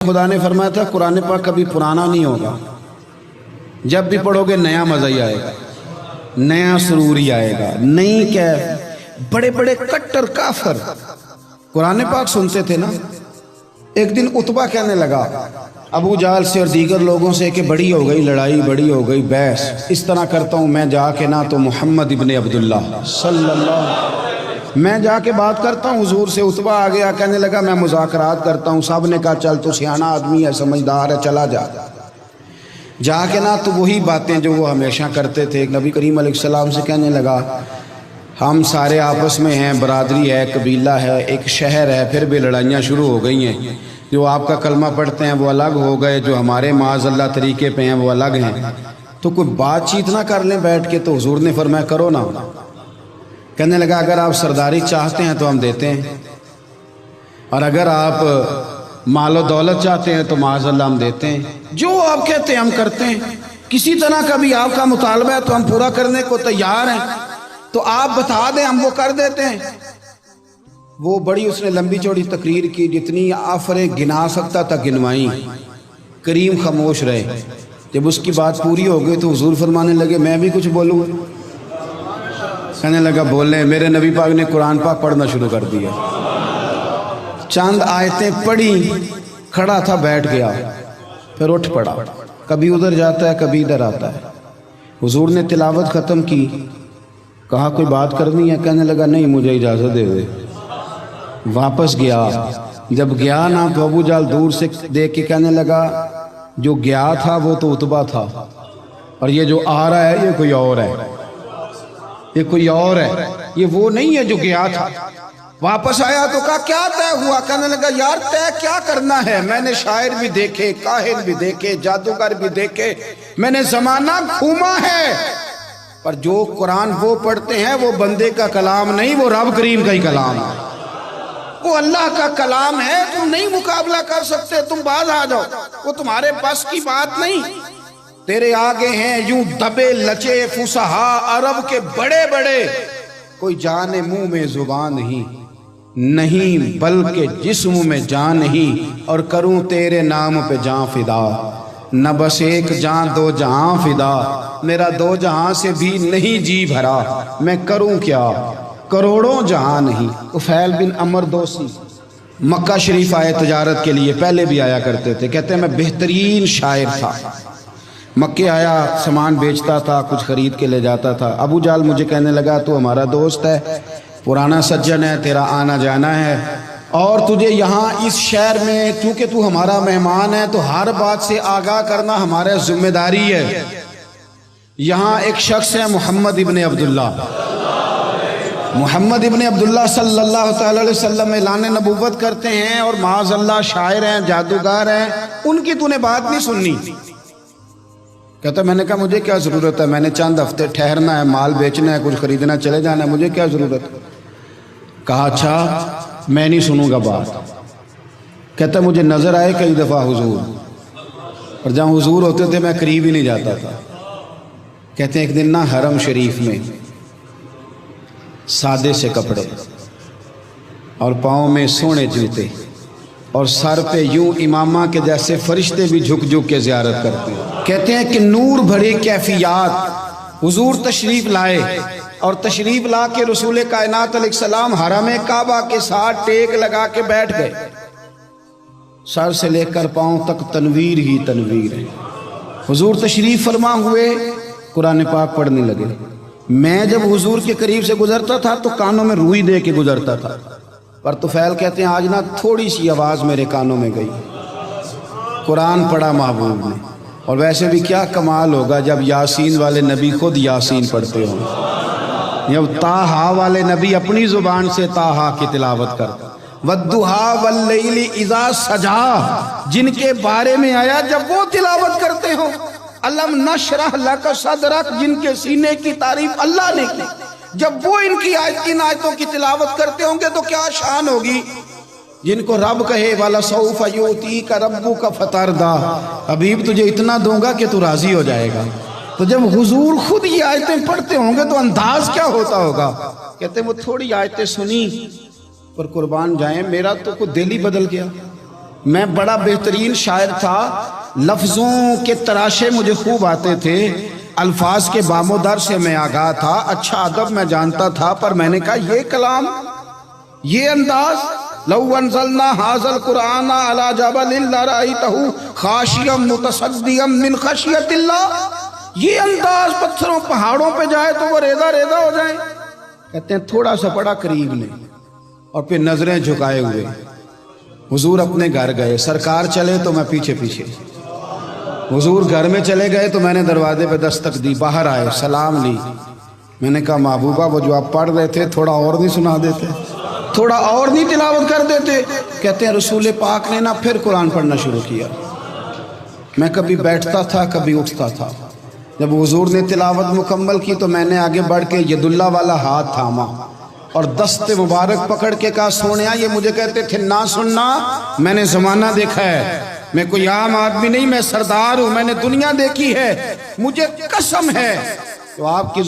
खुदा ने फरमाया था कुरान पाक कभी पुराना नहीं होगा, जब भी पढ़ोगे नया मज़ा ही आएगा, नया सुरूर ही आएगा, नई कैफ। बड़े बड़े कट्टर काफर कुरान पाक सुनते थे ना। एक दिन उतबा कहने लगा अबू जाल से और दीगर लोगों से कि बड़ी हो गई लड़ाई, बड़ी हो गई बहस, इस तरह करता हूँ मैं जाके ना तो मोहम्मद इब्ने अब्दुल्ला मैं जाके बात करता हूँ हुजूर से। उतबा आ गया, कहने लगा मैं मुज़ाकरात करता हूँ। साहब ने कहा चल तो सियाना आदमी है, समझदार है, चला जा। जाके ना तो वही बातें जो वो हमेशा करते थे। नबी करीम अलैहिस्सलाम से कहने लगा हम सारे आपस में हैं, बरादरी है, कबीला है, एक शहर है, फिर भी लड़ाइयाँ शुरू हो गई हैं। जो आपका कलमा पढ़ते हैं वो अलग हो गए, जो हमारे माज़अल्लाह तरीके पे हैं वो अलग हैं। तो कोई बातचीत ना कर लें बैठ के। तो हुजूर ने फरमाया करो ना। कहने लगा अगर आप सरदारी चाहते हैं तो हम देते हैं, और अगर आप मालो दौलत चाहते हैं तो माज़अल्लाह हम देते हैं। जो आप कहते हैं हम करते हैं। किसी तरह का भी आपका मुतालबा है तो हम पूरा करने को तैयार हैं, तो आप बता दें हम वो कर देते हैं। वो बड़ी उसने लंबी चौड़ी तकरीर की, जितनी आफरे गिना सकता था गिनवाई। करीम खामोश रहे। जब उसकी बात पूरी हो गई तो हुजूर फरमाने लगे मैं भी कुछ बोलूँ। कहने लगा बोले। मेरे नबी पाक ने कुरान पाक पढ़ना शुरू कर दिया। चंद आयतें पढ़ी, खड़ा था बैठ गया, फिर उठ पड़ा। कभी उधर जाता है कभी इधर आता है। हुजूर ने तिलावत ख़त्म की, कहा कोई बात करनी है? कहने लगा नहीं मुझे इजाज़त दे दे। वापस गया। जब गया ना तो अबू जाल दूर से देख के कहने लगा जो गया था वो तो उतबा था, और ये जो आ रहा है ये कोई और है, ये कोई और है, ये वो नहीं है जो गया था। वापस आया तो कहा क्या तय हुआ? कहने लगा यार तय क्या करना है, मैंने शायर भी देखे, काहिन भी देखे, जादूगर भी देखे, मैंने जमाना घूमा है, पर जो कुरान वो पढ़ते हैं वो बंदे का कलाम नहीं, वो रब करीम का ही कलाम है, वो अल्लाह का कलाम है। तुम नहीं मुकाबला कर सकते, तुम बाज आ जाओ, वो तुम्हारे बस की बात नहीं। तेरे आगे हैं यूं दबे लचे फुसहा अरब के बड़े बड़े, कोई जाने मुंह में जुबान नहीं बल्कि जिस्म में जान नहीं, और करूं तेरे नाम पे जान फिदा। न बस एक जान दो जहां फिदा, मेरा दो जहां से भी नहीं जी भरा, मैं करूं क्या करोड़ों जहां नहीं। उफैल बिन अमर दोसी मक्का शरीफ आए तजारत के लिए, पहले भी आया करते थे। कहते हैं मैं बेहतरीन शायर था, मक्के आया सामान बेचता था, कुछ खरीद के ले जाता था। अबू जाल मुझे कहने लगा तू हमारा दोस्त है, पुराना सज्जन है, तेरा आना जाना है, और तुझे यहाँ इस शहर में चूंकि तू हमारा मेहमान है तो हर बात से आगाह करना हमारा जिम्मेदारी है। यहाँ एक शख्स है मोहम्मद इब्ने अब्दुल्ला, मोहम्मद इब्ने अब्दुल्ला सल्लल्लाहु अलैहि वसल्लम ऐलान नबूवत करते हैं, और माज़अल्लाह शायर हैं, जादूगर हैं, उनकी तूने बात नहीं सुननी। कहता मैंने कहा मुझे क्या ज़रूरत है, मैंने चंद हफ्ते ठहरना है, माल बेचना है, कुछ खरीदना, चले जाना है, मुझे क्या ज़रूरत है। कहा अच्छा मैं नहीं सुनूंगा बात। कहता मुझे नज़र आए कई दफ़ा हुजूर, और जहाँ हुजूर होते थे मैं करीब ही नहीं जाता था। कहते हैं एक दिन ना हरम शरीफ में सादे से कपड़े और पाँव में सोने जूते और सर पे यूं इमामा के जैसे फरिश्ते भी झुक झुक के ज़ियारत करते हैं। कहते हैं कि नूर भरी कैफियत हुजूर तशरीफ लाए, और तशरीफ ला के रसूल कायनात अलैहिस्सलाम हरम काबा के साथ टेक लगा के बैठ गए। सर से लेकर पाँव तक तनवीर ही तनवीर है। हुजूर तशरीफ फरमा हुए, कुरान पाक पढ़ने लगे। मैं जब हुजूर के करीब से गुजरता था तो कानों में रुई दे के गुजरता था, पर तुफैल कहते हैं आज ना थोड़ी सी आवाज़ मेरे कानों में गई, कुरान पढ़ा महबूब ने। और वैसे भी क्या कमाल होगा जब यासीन वाले नबी खुद यासीन पढ़ते हों, जब ताहा वाले नबी अपनी ज़ुबान से ताहा की तिलावत करते, वद्दुहा वल्लैली इज़ा सजा जिनके बारे में आया जब वो तिलावत करते हो, अलम नशरह लका सदरक जिनके सीने की तारीफ अल्लाह ने की, जब वो इनकी इन आयतों की तिलावत करते होंगे तो क्या शान होगी। जिनको रब कहे वाला सौफ युती का रब्बू का फतरदा, हबीब तुझे इतना दूंगा कि तू राजी हो जाएगा। तो जब हुजूर खुद ये आयतें पढ़ते होंगे तो अंदाज क्या होता होगा। कहते वो थोड़ी आयतें सुनी पर कुर्बान जाएं मेरा तो कुछ दिल ही बदल गया। میں بڑا بہترین شاعر تھا، لفظوں کے تراشے مجھے خوب آتے تھے، الفاظ کے بام و در سے میں آگاہ تھا، اچھا ادب میں جانتا تھا، پر میں نے کہا یہ کلام، یہ انداز، لو انزلنا ھذا القرآن علی جبل لرأیتہ خاشعا متصدعا من خشیۃ اللہ، یہ انداز پتھروں پہاڑوں پہ جائے تو وہ ریزہ ریزہ ہو جائے. کہتے ہیں تھوڑا سا پڑا قریب لیں اور پھر نظریں جھکائے ہوئے حضور اپنے گھر گئے. سرکار چلے تو میں پیچھے پیچھے، حضور گھر میں چلے گئے تو میں نے دروازے پہ دستک دی، باہر آئے، سلام لی. میں نے کہا محبوبہ وہ جو آپ پڑھ رہے تھے تھوڑا اور نہیں سنا دیتے، تھوڑا اور نہیں تلاوت کر دیتے؟ کہتے ہیں رسول پاک نے نا پھر قرآن پڑھنا شروع کیا. میں کبھی بیٹھتا تھا کبھی اٹھتا تھا. جب حضور نے تلاوت مکمل کی تو میں نے آگے بڑھ کے ید اللہ والا ہاتھ تھاما اور دست مبارک پکڑ کے کہا سونیا، یہ مجھے کہتے تھے نہ سننا، میں نے زمانہ دیکھا ہے، میں کوئی عام آدمی نہیں، میں سردار ہوں، میں نے دنیا دیکھی ہے، مجھے قسم ہے تو آپ کی